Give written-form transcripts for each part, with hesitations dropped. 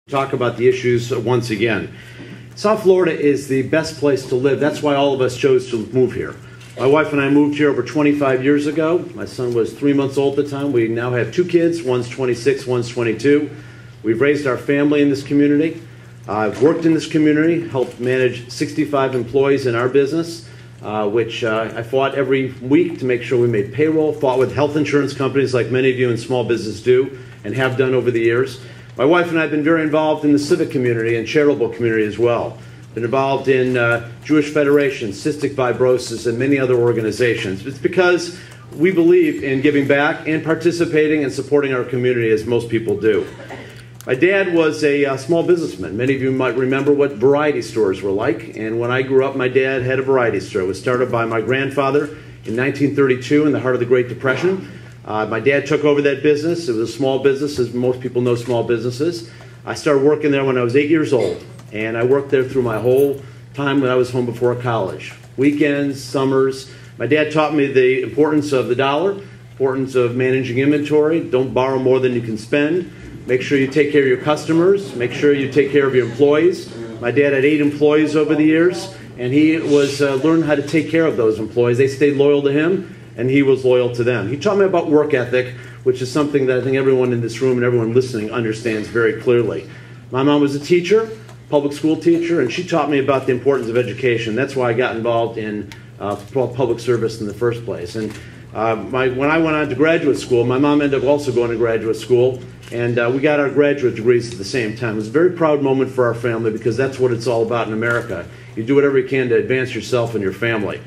talk about the issues once again. South Florida is the best place to live. That's why all of us chose to move here. My wife and I moved here over 25 years ago. My son was 3 months old at the time. We now have 2 kids. One's 26, one's 22. We've raised our family in this community. I've worked in this community, helped manage 65 employees in our business, which I fought every week to make sure we made payroll, fought with health insurance companies like many of you in small business do and have done over the years. My wife and I have been very involved in the civic community and charitable community as well. Been involved in Jewish Federation, cystic fibrosis, and many other organizations. It's because we believe in giving back and participating and supporting our community as most people do. My dad was a small businessman. Many of you might remember what variety stores were like. And when I grew up, my dad had a variety store. It was started by my grandfather in 1932 in the heart of the Great Depression. My dad took over that business. It was a small business, as most people know small businesses. I started working there when I was 8 years old, and I worked there through my whole time when I was home before college. Weekends, summers. My dad taught me the importance of the dollar, importance of managing inventory. Don't borrow more than you can spend. Make sure you take care of your customers. Make sure you take care of your employees. My dad had 8 employees over the years, and he was learned how to take care of those employees. They stayed loyal to him, and he was loyal to them. He taught me about work ethic, which is something that I think everyone in this room and everyone listening understands very clearly. My mom was a teacher, public school teacher, and she taught me about the importance of education. That's why I got involved in public service in the first place. And when I went on to graduate school, my mom ended up also going to graduate school, and we got our graduate degrees at the same time. It was a very proud moment for our family because that's what it's all about in America. You do whatever you can to advance yourself and your family.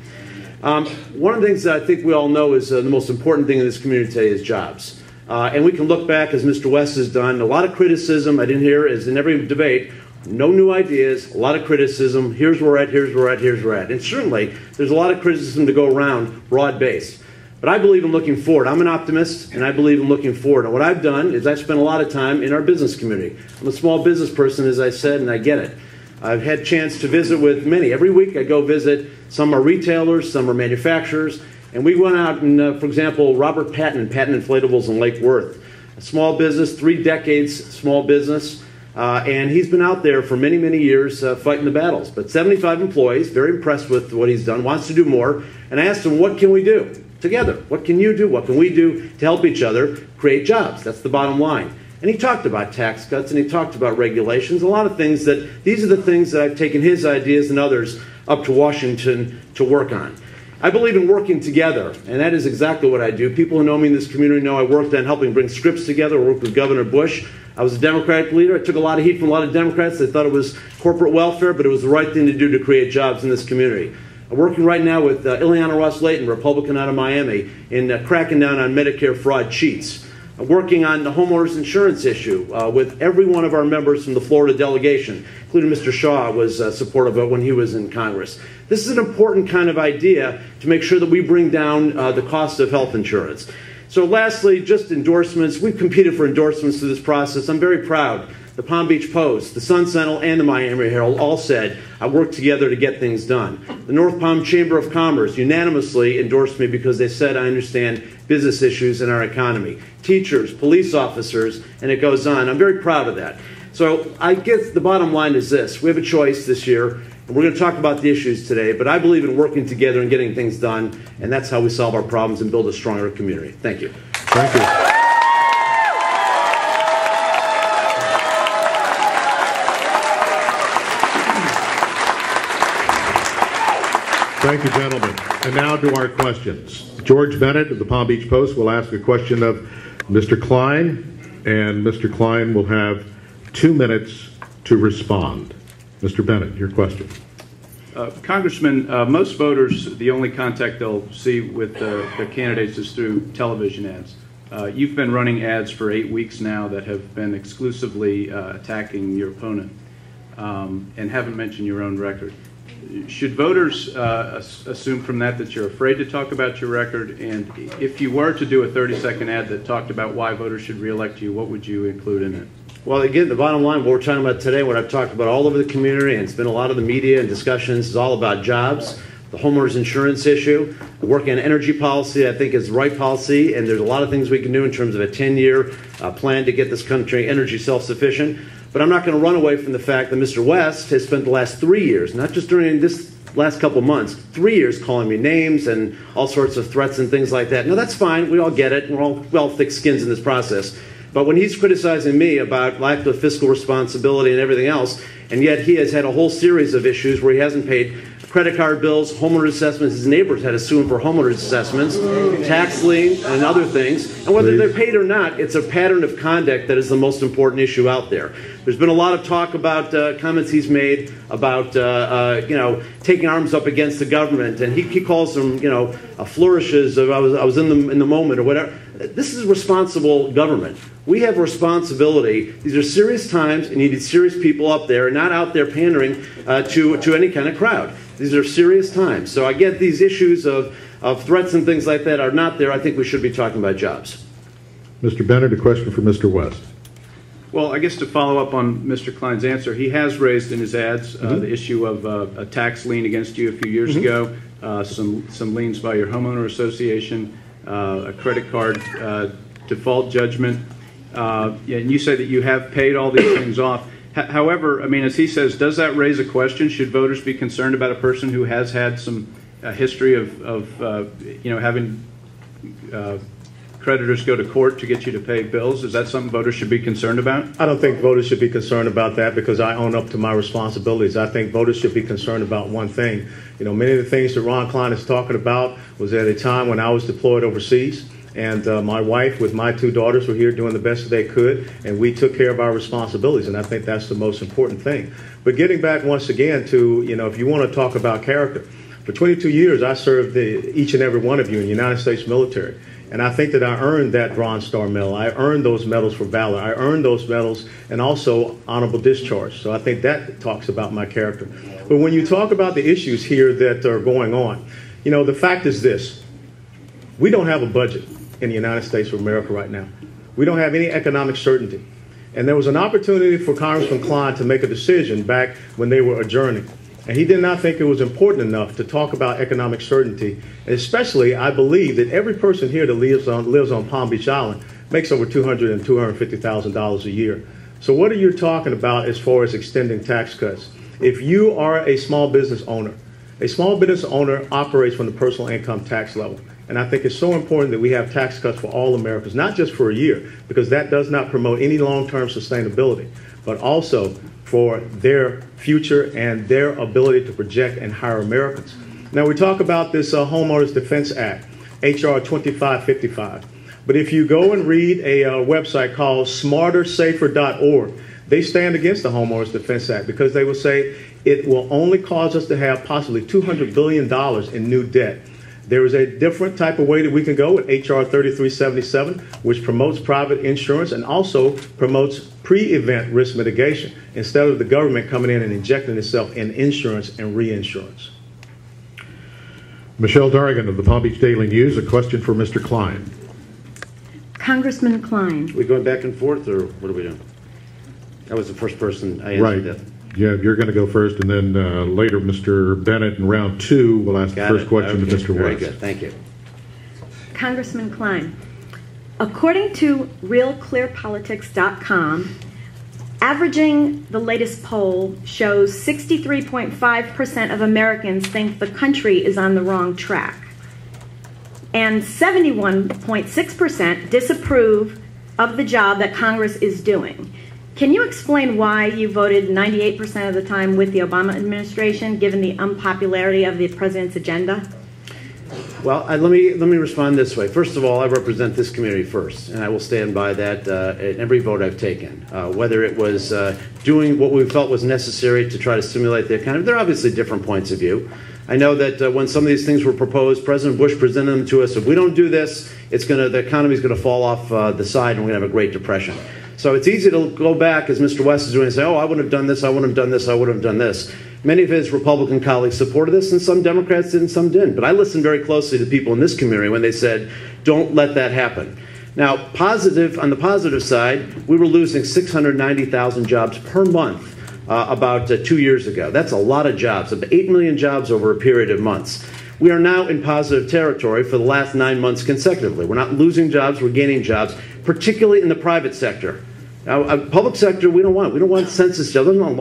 One of the things that I think we all know is the most important thing in this community today is jobs. And we can look back, as Mr. West has done, a lot of criticism I didn't hear is in every debate, no new ideas, a lot of criticism, here's where we're at, here's where we're at, here's where we're at. And certainly, there's a lot of criticism to go around, broad-based. But I believe in looking forward. I'm an optimist, and I believe in looking forward. And what I've done is I've spent a lot of time in our business community. I'm a small business person, as I said, and I get it. I've had a chance to visit with many. Every week I go visit. Some are retailers, some are manufacturers. And we went out and, for example, Robert Patton Inflatables in Lake Worth. A small business, 3 decades small business. And he's been out there for many, many years fighting the battles. But 75 employees, very impressed with what he's done, wants to do more. And I asked him, what can we do together? What can you do? What can we do to help each other create jobs? That's the bottom line. And he talked about tax cuts, and he talked about regulations, a lot of things that, these are the things that I've taken his ideas and others up to Washington to work on. I believe in working together, and that is exactly what I do. People who know me in this community know I worked on helping bring scripts together. I worked with Governor Bush. I was a Democratic leader. I took a lot of heat from a lot of Democrats. They thought it was corporate welfare, but it was the right thing to do to create jobs in this community. I'm working right now with Ileana Ross-Layton, Republican out of Miami, in cracking down on Medicare fraud cheats. I'm working on the homeowners insurance issue with every one of our members from the Florida delegation, including Mr. Shaw was supportive of it when he was in Congress. This is an important kind of idea to make sure that we bring down the cost of health insurance. So lastly, just endorsements. We've competed for endorsements through this process. I'm very proud. The Palm Beach Post, the Sun Sentinel, and the Miami Herald all said I worked together to get things done. The North Palm Chamber of Commerce unanimously endorsed me because they said I understand business issues in our economy. Teachers, police officers, and it goes on. I'm very proud of that. So I guess the bottom line is this. We have a choice this year, and we're going to talk about the issues today, but I believe in working together and getting things done, and that's how we solve our problems and build a stronger community. Thank you. Thank you. Thank you, gentlemen. And now to our questions. George Bennett of the Palm Beach Post will ask a question of Mr. Klein, and Mr. Klein will have 2 minutes to respond. Mr. Bennett, your question. Congressman, most voters, the only contact they'll see with the candidates is through television ads. You've been running ads for 8 weeks now that have been exclusively attacking your opponent and haven't mentioned your own record. Should voters assume from that you're afraid to talk about your record? And if you were to do a 30-second ad that talked about why voters should reelect you, what would you include in it? Well, again, the bottom line, what we're talking about today, what I've talked about all over the community, and it's been a lot of the media and discussions, is all about jobs, the homeowners insurance issue, working on energy policy, I think is the right policy, and there's a lot of things we can do in terms of a 10-year plan to get this country energy self-sufficient. But I'm not going to run away from the fact that Mr. West has spent the last 3 years, not just during this last couple of months, 3 years calling me names and all sorts of threats and things like that. Now, that's fine. We all get it. We're all thick skins in this process. But when he's criticizing me about lack of fiscal responsibility and everything else, and yet he has had a whole series of issues where he hasn't paid credit card bills, homeowner assessments, his neighbors had to sue him for homeowner assessments, tax lien, and other things. And whether they're paid or not, it's a pattern of conduct that is the most important issue out there. There's been a lot of talk about comments he's made about, taking arms up against the government, and he calls them, flourishes of I was in the moment or whatever. This is responsible government. We have a responsibility. These are serious times, and you need serious people up there, and not out there pandering to any kind of crowd. These are serious times. So I get these issues of threats and things like that are not there. I think we should be talking about jobs. Mr. Bennett, a question for Mr. West. Well, I guess to follow up on Mr. Klein's answer, he has raised in his ads the issue of a tax lien against you a few years ago, some liens by your homeowner association, a credit card default judgment. And you say that you have paid all these things off. However, I mean, as he says, does that raise a question? Should voters be concerned about a person who has had some history of having creditors go to court to get you to pay bills? Is that something voters should be concerned about? I don't think voters should be concerned about that because I own up to my responsibilities. I think voters should be concerned about one thing. Many of the things that Ron Klein is talking about was at a time when I was deployed overseas. And my wife with my two daughters were here doing the best they could, and we took care of our responsibilities, and I think that's the most important thing. But getting back once again to, if you want to talk about character, for 22 years I served each and every one of you in the United States military, and I think that I earned that Bronze Star Medal. I earned those medals for valor. I earned those medals and also honorable discharge. So I think that talks about my character. But when you talk about the issues here that are going on, the fact is this. We don't have a budget in the United States of America right now. We don't have any economic certainty. And there was an opportunity for Congressman Klein to make a decision back when they were adjourning. And he did not think it was important enough to talk about economic certainty. And especially, I believe that every person here that lives on Palm Beach Island makes over $200,000 and $250,000 a year. So what are you talking about as far as extending tax cuts? If you are a small business owner operates from the personal income tax level. And I think it's so important that we have tax cuts for all Americans, not just for a year, because that does not promote any long-term sustainability, but also for their future and their ability to project and hire Americans. Now, we talk about this Homeowners Defense Act, H.R. 2555. But if you go and read a website called smartersafer.org, they stand against the Homeowners Defense Act because they will say it will only cause us to have possibly $200 billion in new debt. There is a different type of way that we can go with H.R. 3377, which promotes private insurance and also promotes pre-event risk mitigation instead of the government coming in and injecting itself in insurance and reinsurance. Michelle Darrigan of the Palm Beach Daily News, a question for Mr. Klein. Congressman Klein. Are we going back and forth, or what are we doing? That was the first person I answered. Right. Yeah, you're going to go first, and then later Mr. Bennett in round two will ask the first question to Mr. West. Very good. Thank you. Congressman Klein, according to RealClearPolitics.com, averaging the latest poll shows 63.5% of Americans think the country is on the wrong track, and 71.6% disapprove of the job that Congress is doing. Can you explain why you voted 98% of the time with the Obama administration, given the unpopularity of the president's agenda? Well, let me respond this way. First of all, I represent this community first, and I will stand by that in every vote I've taken. Whether it was doing what we felt was necessary to try to stimulate the economy, there are obviously different points of view. I know that when some of these things were proposed, President Bush presented them to us. If we don't do this, the economy is going to fall off the side, and we're going to have a Great Depression. So it's easy to go back, as Mr. West is doing, and say, oh, I wouldn't have done this, I wouldn't have done this, I wouldn't have done this. Many of his Republican colleagues supported this, and some Democrats did and some didn't. But I listened very closely to people in this community when they said, don't let that happen. Now, on the positive side, we were losing 690,000 jobs per month about 2 years ago. That's a lot of jobs, about 8 million jobs over a period of months. We are now in positive territory for the last 9 months consecutively. We're not losing jobs, we're gaining jobs, particularly in the private sector. Public sector, we don't want census. There's no